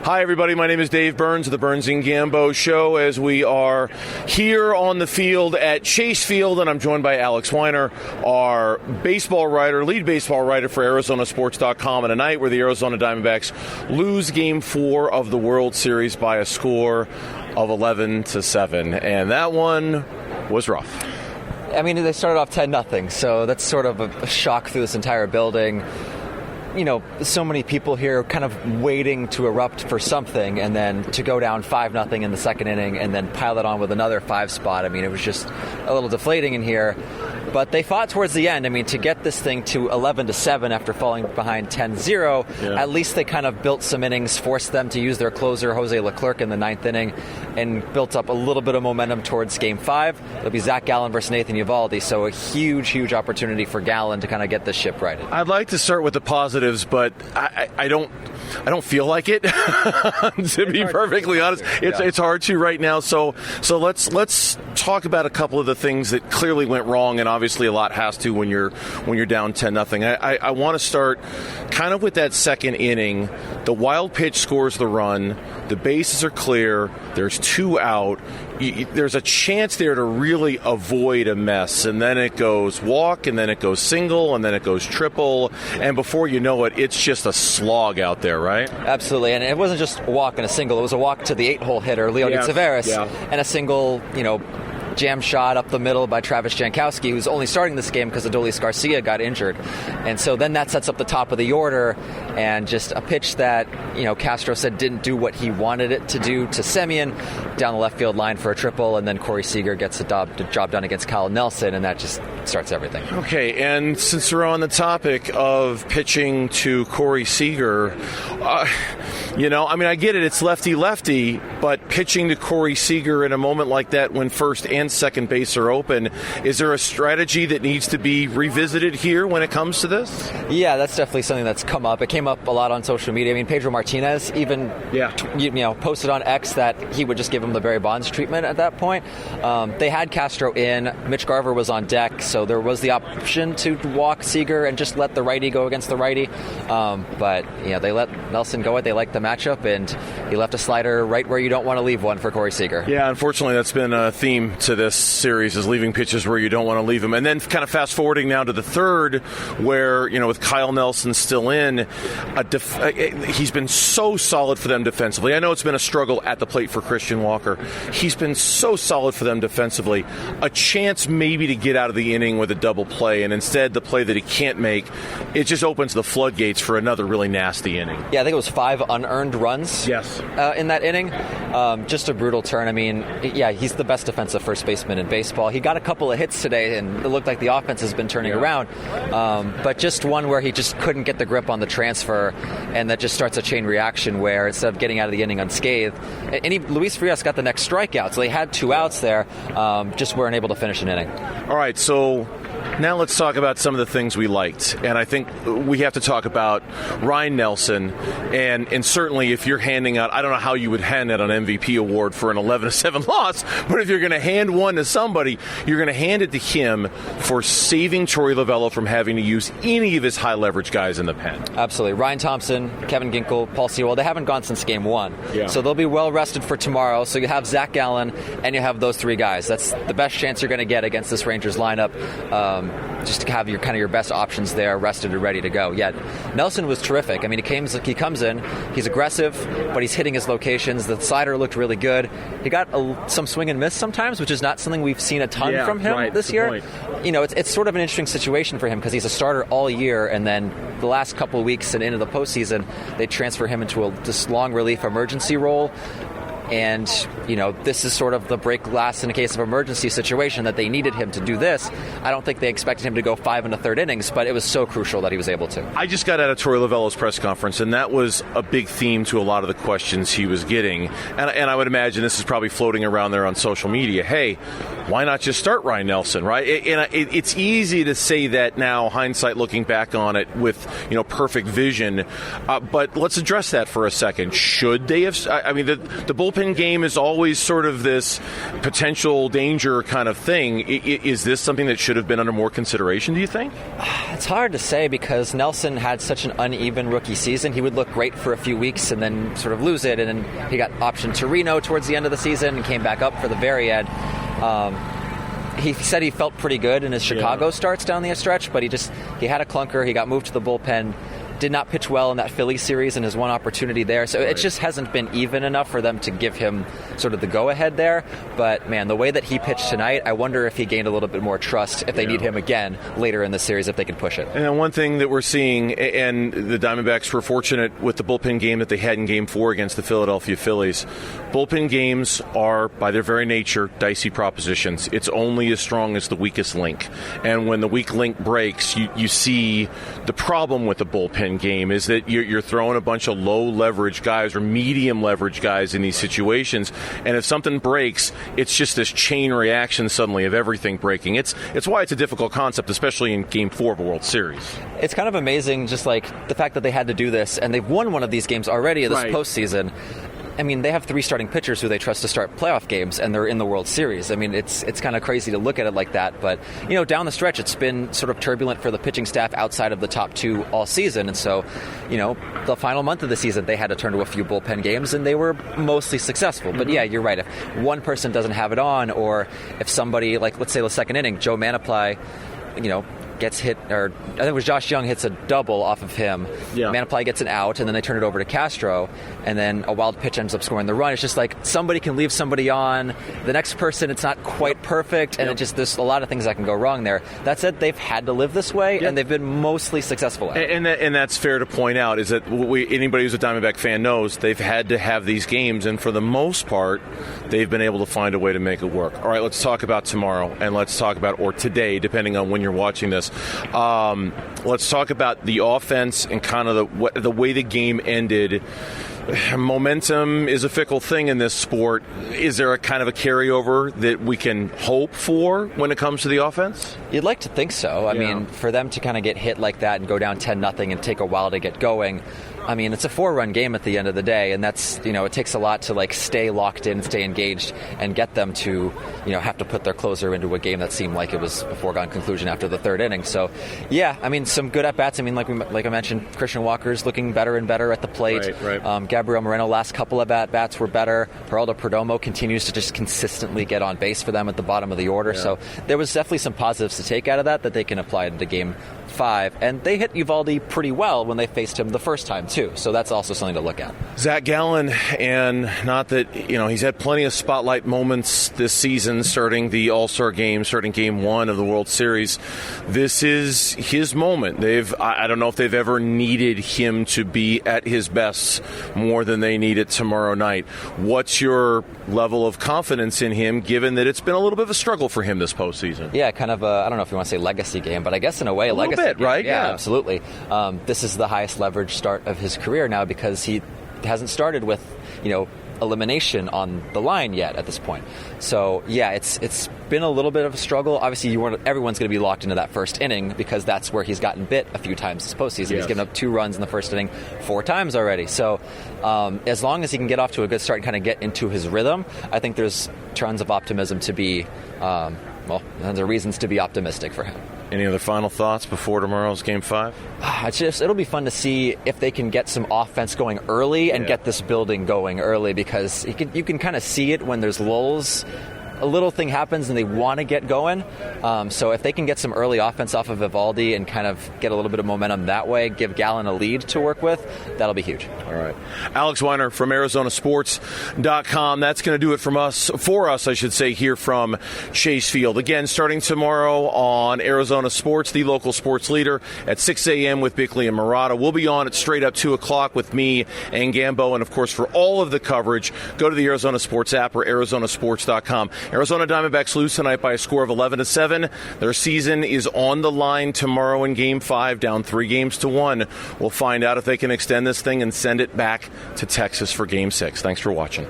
Hi, everybody. My name is Dave Burns of the Burns and Gambo Show as we are here on the field at Chase Field, and I'm joined by Alex Weiner, our baseball writer, lead baseball writer for ArizonaSports.com, and a night where the Arizona Diamondbacks lose Game 4 of the World Series by a score of 11-7, and that one was rough. I mean, they started off 10-0, so that's sort of a shock through this entire building. You know, so many people here kind of waiting to erupt for something, and then to go down 5-0 in the second inning and then pile it on with another 5 spot. I mean, it was just a little deflating in here. But they fought towards the end. I mean, to get this thing to 11-7 after falling behind 10-0, at least they kind of built some innings, forced them to use their closer, Jose Leclerc, in the 9th inning, and built up a little bit of momentum towards Game 5. It'll be Zach Gallen versus Nathan Eovaldi, so a huge, huge opportunity for Gallen to kind of get this ship righted. I'd like to start with the positives, but I don't feel like it, to be perfectly honest. It's hard to right now. So let's talk about a couple of the things that clearly went wrong, and obviously a lot has to when you're down 10-0. I want to start kind of with that second inning. The wild pitch scores the run. The bases are clear. There's 2 out. There's a chance there to really avoid a mess, and then it goes walk, and then it goes single, and then it goes triple, and before you know it, it's just a slog out there, right? Absolutely, and it wasn't just a walk and a single. It was a walk to the 8-hole hitter, Leody Taveras, and a single, jam shot up the middle by Travis Jankowski, who's only starting this game because Adolis Garcia got injured. And so then that sets up the top of the order, and just a pitch that, Castro said didn't do what he wanted it to do to Semien down the left field line for a triple, and then Corey Seager gets the job done against Kyle Nelson, and that just starts everything. Okay, and since we're on the topic of pitching to Corey Seager, I get it, it's lefty-lefty, but pitching to Corey Seager in a moment like that when first and second base are open, is there a strategy that needs to be revisited here when it comes to this? Yeah, that's definitely something that's come up. It came up a lot on social media. I mean, Pedro Martinez even posted on X that he would just give him the Barry Bonds treatment at that point. They had Castro in. Mitch Garver was on deck, so there was the option to walk Seager and just let the righty go against the righty. But they let Nelson go it. They liked the matchup, and he left a slider right where you don't want to leave one for Corey Seager. Yeah, unfortunately, that's been a theme to this series, is leaving pitches where you don't want to leave them. And then kind of fast forwarding now to the third, where, with Kyle Nelson still in, he's been so solid for them defensively. I know it's been a struggle at the plate for Christian Walker. He's been so solid for them defensively. A chance maybe to get out of the inning with a double play, and instead the play that he can't make, it just opens the floodgates for another really nasty inning. Yeah, I think it was 5 unearned runs in that inning. Just a brutal turn. I mean, he's the best defensive first baseman in baseball. He got a couple of hits today, and it looked like the offense has been turning around. But just one where he just couldn't get the grip on the transfer, and that just starts a chain reaction where instead of getting out of the inning unscathed, Luis Frias got the next strikeout. So they had 2 outs there, just weren't able to finish an inning. All right, so now let's talk about some of the things we liked. And I think we have to talk about Ryan Nelson. And certainly if you're handing out, I don't know how you would hand out an MVP award for an 11-7 loss, but if you're going to hand one to somebody, you're going to hand it to him for saving Torey Lovullo from having to use any of his high leverage guys in the pen. Absolutely. Ryan Thompson, Kevin Ginkel, Paul Sewell, they haven't gone since game 1. Yeah. So they'll be well rested for tomorrow. So you have Zach Gallen and you have those 3 guys. That's the best chance you're going to get against this Rangers lineup. Just to have your best options there, rested and ready to go. Yeah, Nelson was terrific. I mean, he comes in, he's aggressive, but he's hitting his locations. The slider looked really good. He got some swing and miss sometimes, which is not something we've seen a ton from him this year. It's sort of an interesting situation for him because he's a starter all year, and then the last couple of weeks and into the postseason, they transfer him into this long relief emergency role. And, this is sort of the break glass in a case of emergency situation that they needed him to do this. I don't think they expected him to go 5 1/3 innings, but it was so crucial that he was able to. I just got out of Torey Lovullo's press conference, and that was a big theme to a lot of the questions he was getting. And I would imagine this is probably floating around there on social media. Hey, why not just start Ryan Nelson, right? It's easy to say that now, hindsight looking back on it with, perfect vision. But let's address that for a second. Should they have? I mean, the bullpen bullpen game is always sort of this potential danger kind of thing. Is this something that should have been under more consideration, do you think? It's hard to say because Nelson had such an uneven rookie season. He would look great for a few weeks and then sort of lose it, and then he got optioned to Reno towards the end of the season and came back up for the very end. He said he felt pretty good in his Chicago starts down the stretch, but he had a clunker. He got moved to the bullpen. Did not pitch well in that Philly series in his one opportunity there. So it just hasn't been even enough for them to give him sort of the go-ahead there. But, man, the way that he pitched tonight, I wonder if he gained a little bit more trust if they need him again later in the series, if they can push it. And one thing that we're seeing, and the Diamondbacks were fortunate with the bullpen game that they had in Game 4 against the Philadelphia Phillies. Bullpen games are, by their very nature, dicey propositions. It's only as strong as the weakest link. And when the weak link breaks, you see the problem with the bullpen game is that you're throwing a bunch of low leverage guys or medium leverage guys in these situations, and if something breaks, it's just this chain reaction suddenly of everything breaking. It's why it's a difficult concept, especially in Game 4 of a World Series. It's kind of amazing, just like the fact that they had to do this, and they've won one of these games already this postseason. I mean, they have 3 starting pitchers who they trust to start playoff games, and they're in the World Series. I mean, it's kind of crazy to look at it like that. But, down the stretch, it's been sort of turbulent for the pitching staff outside of the top 2 all season. And so, the final month of the season, they had to turn to a few bullpen games, and they were mostly successful. But, yeah, you're right. If one person doesn't have it on, or if somebody, like, let's say the second inning, Joe Manaply, gets hit, or I think it was Josh Young hits a double off of him. Yeah. Manaply gets an out, and then they turn it over to Castro, and then a wild pitch ends up scoring the run. It's just like somebody can leave somebody on. The next person, it's not quite perfect, and there's a lot of things that can go wrong there. That said, they've had to live this way, and they've been mostly successful at it. And that's fair to point out, is that anybody who's a Diamondback fan knows they've had to have these games, and for the most part, they've been able to find a way to make it work. All right, let's talk about tomorrow, and let's talk about, or today, depending on when you're watching this. Let's talk about the offense and kind of the way the game ended. Momentum is a fickle thing in this sport. Is there a kind of a carryover that we can hope for when it comes to the offense? You'd like to think so. I mean, for them to kind of get hit like that and go down 10-0 and take a while to get going, I mean, it's a 4-run game at the end of the day, and that's, it takes a lot to stay locked in, stay engaged, and get them to, have to put their closer into a game that seemed like it was a foregone conclusion after the 3rd inning. So, yeah, I mean, some good at-bats. I mean, like I mentioned, Christian Walker's looking better and better at the plate. Right. Gabriel Moreno, last couple of at-bats were better. Geraldo Perdomo continues to just consistently get on base for them at the bottom of the order. Yeah. So there was definitely some positives to take out of that they can apply into Game 5. And they hit Eovaldi pretty well when they faced him the first time, too. So that's also something to look at. Zach Gallen, and not that, he's had plenty of spotlight moments this season, starting the All-Star game, starting Game 1 of the World Series. This is his moment. I don't know if they've ever needed him to be at his best more than they need it tomorrow night. What's your level of confidence in him, given that it's been a little bit of a struggle for him this postseason? Yeah, kind of I don't know if you want to say legacy game, but I guess in a way, legacy bit, game. Right? Yeah, absolutely. This is the highest leverage start of his career now because he hasn't started with, elimination on the line yet at this point. So, yeah, it's been a little bit of a struggle. Obviously, everyone's going to be locked into that first inning because that's where he's gotten bit a few times this postseason. Yes. He's given up 2 runs in the first inning 4 times already. So, as long as he can get off to a good start and kind of get into his rhythm, I think there's tons of optimism to be, tons of reasons to be optimistic for him. Any other final thoughts before tomorrow's Game 5? It'll be fun to see if they can get some offense going early and get this building going early, because you can kind of see it when there's lulls. A little thing happens and they want to get going. So if they can get some early offense off of Eovaldi and kind of get a little bit of momentum that way, give Gallen a lead to work with, that'll be huge. All right. Alex Weiner from ArizonaSports.com. That's going to do it for us, I should say, here from Chase Field. Again, starting tomorrow on Arizona Sports, the local sports leader, at 6 a.m. with Bickley and Murata. We'll be on at straight up 2 o'clock with me and Gambo. And, of course, for all of the coverage, go to the Arizona Sports app or ArizonaSports.com. Arizona Diamondbacks lose tonight by a score of 11-7. Their season is on the line tomorrow in Game 5, down 3-1. We'll find out if they can extend this thing and send it back to Texas for Game 6. Thanks for watching.